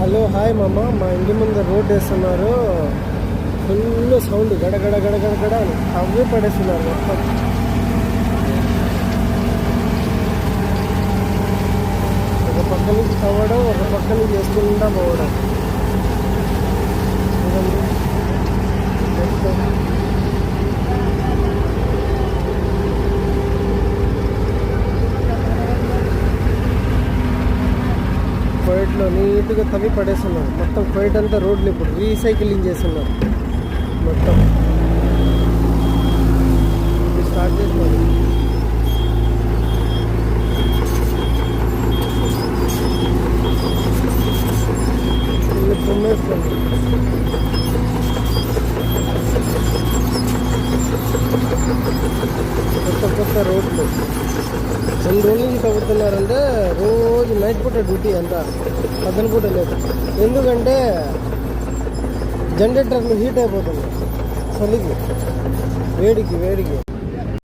Hello hi మామ, మా ఇంటి ముందు రోడ్ వేస్తున్నారు. ఫుల్ సౌండ్ గడగడ గడగడ గడ అని అవే పడేస్తున్నారు మొత్తం. ఒక పక్క నుంచి తవ్వడం, ఒక పక్క నుంచి వేసుకుంటా పోవడం. కోయిట్లో నీట్గా తవ్వి పడేస్తున్నారు మొత్తం. కోయిట్ అంతా రోడ్లు ఇప్పుడు రీసైక్లింగ్ చేస్తున్నారు మొత్తం. ఇది స్టార్ట్ చేస్తున్నారు. ఇది పొమ్మేస్తుంది. కొత్త కొత్త రోడ్లు ఎన్ని రోజుల నుంచి తవ్వుతున్నారంటే రోజు నైట్ పూట డ్యూటీ అంతా, పద్దెన పూట లేదు. ఎందుకంటే జనరేటర్లు హీట్ అయిపోతుంది చలికి, వేడికి